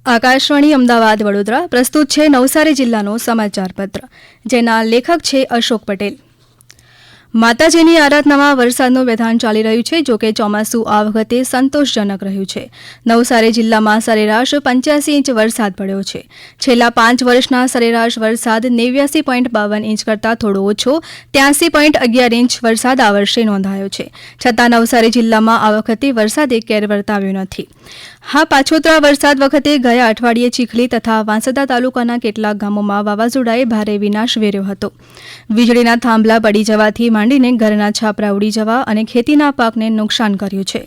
આકાશવાણી અમદાવાદ વડોદરા પ્રસ્તુત છે નવસારી જિલ્લાનો સમાચાર પત્ર, જેના લેખક છે અશોક પટેલ। માતાજીની આરાધનામાં વરસાદનું વેધાન ચાલી રહ્યું છે। જોકે ચોમાસું આ વખતે સંતોષજનક રહ્યું છે। નવસારી જિલ્લામાં સરેરાશ 85 ઇંચ વરસાદ પડ્યો છે। છેલ્લા 5 વર્ષના સરેરાશ વરસાદ 89.52 ઇંચ કરતાં થોડો ઓછો 83.11 ઇંચ વરસાદ આ વર્ષે નોંધાયો છે। છતાં નવસારી જિલ્લામાં આ વખતે વરસાદે કેર વર્તાવ્યો નથી। હા, પાછોતરા વરસાદ વખતે ગયા અઠવાડિયે ચીખલી તથા વાંસદા તાલુકાના કેટલાક ગામોમાં વાવાઝોડાએ ભારે વિનાશ વેર્યો હતો। વીજળીના થાંભલા પડી જવાથી માંડીને ઘરના છાપરા ઉડી જવા અને ખેતીના પાકને નુકસાન કર્યું છે।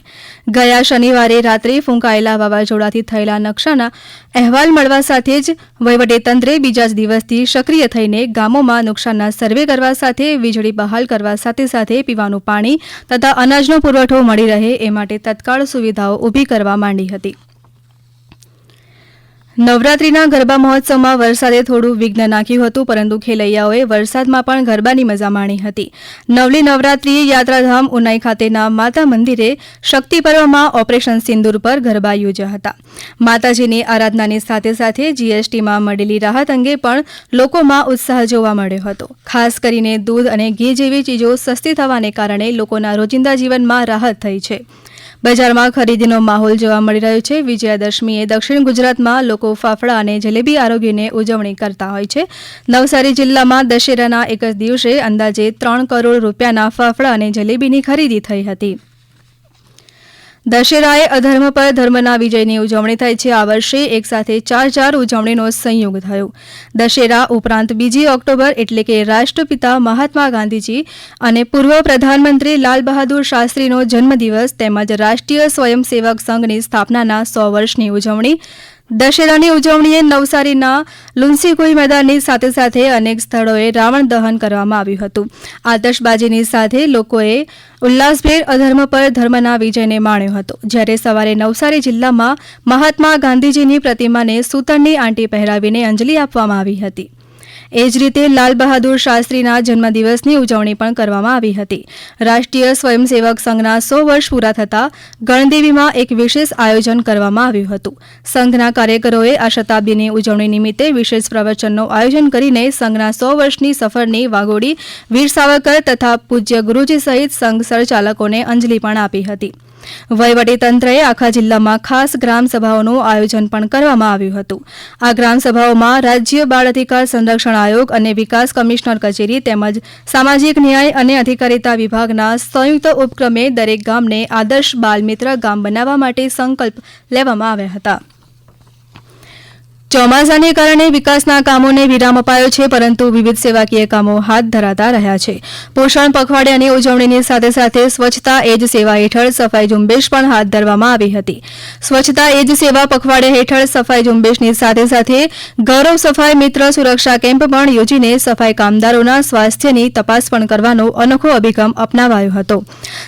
ગયા શનિવારે રાત્રે ફૂંકાયેલા વાવાઝોડાથી થયેલા નુકસાનના અહેવાલ મળવા સાથે જ વહીવટીતંત્રે બીજા જ દિવસથી સક્રિય થઈને ગામોમાં નુકસાનના સર્વે કરવા સાથે વીજળી બહાલ કરવા સાથે પીવાનું પાણી તથા અનાજનો પુરવઠો મળી રહે એ માટે તત્કાળ સુવિધાઓ ઊભી કરવા માંડી હતી। નવરાત્રિના ગરબા મહોત્સવમાં વરસાદે થોડું વિઘ્ન નાખ્યું હતું, પરંતુ ખેલૈયાઓએ વરસાદમાં પણ ગરબાની મજા માણી હતી। નવલી નવરાત્રિએ યાત્રાધામ ઉનાઈ ખાતેના માતા મંદિરે શક્તિ પર્વમાં ઓપરેશન સિંદૂર પર ગરબા યોજ્યા હતા। માતાજીની આરાધનાની સાથે જીએસટીમાં મળેલી રાહત અંગે પણ લોકોમાં ઉત્સાહ જોવા મળ્યો હતો। ખાસ કરીને દૂધ અને ઘી જેવી ચીજો સસ્તી થવાને કારણે લોકોના રોજિંદા જીવનમાં રાહત થઈ છે। બજારમાં ખરીદીનો માહોલ જોવા મળી રહ્યો છે। વિજયાદશમીએ દક્ષિણ ગુજરાતમાં લોકો ફાફડા અને જલેબી આરોગ્યની ઉજવણી કરતા હોય છે। નવસારી જિલ્લામાં દશેરાના એક જ દિવસે અંદાજે 3 કરોડ રૂપિયાના ફાફડા અને જલેબીની ખરીદી થઈ હતી। દશેરાએ અધર્મ પર ધર્મના વિજયની ઉજવણી થઈ છે। આ વર્ષે એક સાથે 4 ઉજવણીનો સંયોગ થયો। દશેરા ઉપરાંત 2 ઓક્ટોબર એટલે કે રાષ્ટ્રપિતા મહાત્મા ગાંધીજી અને પૂર્વ પ્રધાનમંત્રી લાલ બહાદુર શાસ્ત્રીનો જન્મદિવસ તેમજ રાષ્ટ્રીય સ્વયંસેવક સંઘની સ્થાપનાના 100 વર્ષની ઉજવણી। દશેરાની ઉજવણીએ નવસારીના લુન્સીકુઈ મેદાનની સાથે અનેક સ્થળોએ રાવણ દહન કરવામાં આવ્યું હતું। આતશબાજીની સાથે લોકોએ ઉલ્લાસભેર અધર્મ પર ધર્મના વિજયને માણ્યો હતો। જ્યારે સવારે નવસારી જિલ્લામાં મહાત્મા ગાંધીજીની પ્રતિમાને સૂતરની આંટી પહેરાવીને અંજલિ આપવામાં આવી હતી। એ જ રીતે લાલ બહાદુર શાસ્ત્રીના જન્મદિવસની ઉજવણી પણ કરવામાં આવી હતી। રાષ્ટ્રીય સ્વયંસેવક સંઘના 100 વર્ષ પૂરા થતાં ગણદેવીમાં એક વિશેષ આયોજન કરવામાં આવ્યું હતું। સંઘના કાર્યકરોએ આ શતાબ્દીની ઉજવણી નિમિત્તે વિશેષ પ્રવચનનું આયોજન કરીને સંઘના 100 વર્ષની સફરની વાગોડી વીર સાવરકર તથા પૂજ્ય ગુરુજી સહિત સંઘ સંચાલકોને અંજલિ પણ આપી હતી। વહીવટીતંત્રએ આખા જિલ્લામાં ખાસ ગ્રામસભાઓનું આયોજન પણ કરવામાં આવ્યું હતું। આ ગ્રામસભાઓમાં રાજ્ય બાળ અધિકાર સંરક્ષણ આયોગ અને વિકાસ કમિશનર કચેરી તેમજ સામાજિક ન્યાય અને અધિકારીતા વિભાગના સંયુક્ત ઉપક્રમે દરેક ગામને આદર્શ બાલ મિત્ર ગામ બનાવવા માટે સંકલ્પ લેવામાં આવ્યા હતા। ચોમાસાને કારણે વિકાસના કામોને વિરામ અપાયો છે, પરંતુ વિવિધ સેવાકીય કામો હાથ ધરાતા રહ્યા છે। પોષણ પખવાડિયાની ઉજવણીની સાથે સ્વચ્છતા એ જ સેવા હેઠળ સફાઈ ઝુંબેશ પણ હાથ ધરવામાં આવી હતી। સ્વચ્છતા એ જ સેવા પખવાડિયા હેઠળ સફાઈ ઝુંબેશની સાથે ગૌરવ સફાઈ મિત્ર સુરક્ષા કેમ્પ પણ યોજીને સફાઈ કામદારોના સ્વાસ્થ્યની તપાસ પણ કરવાનો અનોખો અભિગમ અપનાવાયો હતો।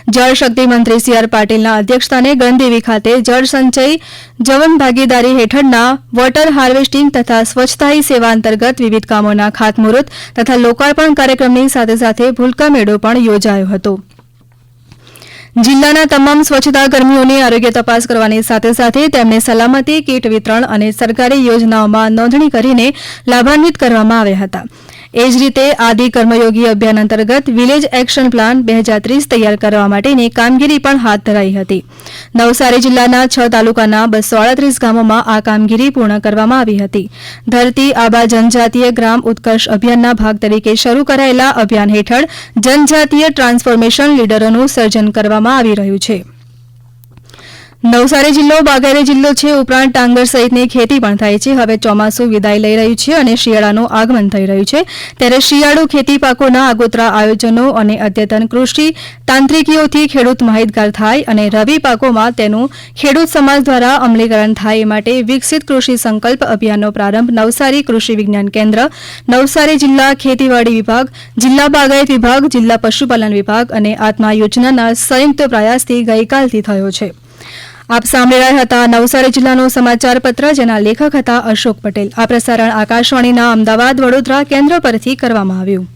જળશક્તિ મંત્રી સી.આર. પાટીલના અધ્યક્ષસ્થાને ગણદેવી ખાતે જળ સંચય જવન ભાગીદારી હેઠળના વોટર હાર્વેસ્ટિંગ તથા સ્વચ્છતા હી સેવા અંતર્ગત વિવિધ કામોના ખાતમુહૂર્ત તથા લોકાર્પણ કાર્યક્રમની સાથે ભૂલકા મેળો પણ યોજાયો હતો। જિલ્લાના તમામ સ્વચ્છતા કર્મીઓની આરોગ્ય તપાસ કરવાની સાથે તેમને સલામતી કીટ વિતરણ અને સરકારી યોજનાઓમાં નોંધણી કરીને લાભાન્વિત કરવામાં આવ્યા હતા। એ જ રીતે આદિ કર્મયોગી અભિયાન અંતર્ગત વિલેજ એક્શન પ્લાન 2030 તૈયાર કરવા માટેની કામગીરી પણ હાથ ધરાઈ હતી। નવસારી જિલ્લાના 6 તાલુકાના 238 ગામોમાં આ કામગીરી પૂર્ણ કરવામાં આવી હતી। ધરતી આબા જનજાતીય ગ્રામ ઉત્કર્ષ અભિયાનના ભાગ તરીકે શરૂ કરાયેલા અભિયાન હેઠળ જનજાતીય ટ્રાન્સફોર્મેશન લીડરોનું સર્જન કરવામાં આવી રહ્યું છે। નવસારી જિલ્લો બાગાયતી જિલ્લો છે, ઉપરાંત ડાંગર સહિતની ખેતી પણ થાય છે। હવે ચોમાસું વિદાય લઈ રહ્યું છે અને શિયાળાનું આગમન થઈ રહ્યું છે, ત્યારે શિયાળુ ખેતી પાકોના આગોતરા આયોજનો અને અદ્યતન કૃષિ તાંત્રિકીઓથી ખેડૂત માહિતગાર થાય અને રવિ પાકોમાં તેનું ખેડૂત સમાજ દ્વારા અમલીકરણ થાય એ માટે વિકસિત કૃષિ સંકલ્પ અભિયાનનો પ્રારંભ નવસારી કૃષિ વિજ્ઞાન કેન્દ્ર, નવસારી જિલ્લા ખેતીવાડી વિભાગ, જિલ્લા બાગાયત વિભાગ, જિલ્લા પશુપાલન વિભાગ અને આત્મા યોજનાના સંયુક્ત પ્રયાસથી ગઈકાલથી થયો છે। આપ સાંભળી રહ્યા હતા નવસારી જિલ્લાનો સમાચાર પત્ર, જેના લેખક હતા અશોક પટેલ। આ પ્રસારણ આકાશવાણીના અમદાવાદ વડોદરા કેન્દ્ર પરથી કરવામાં આવ્યું।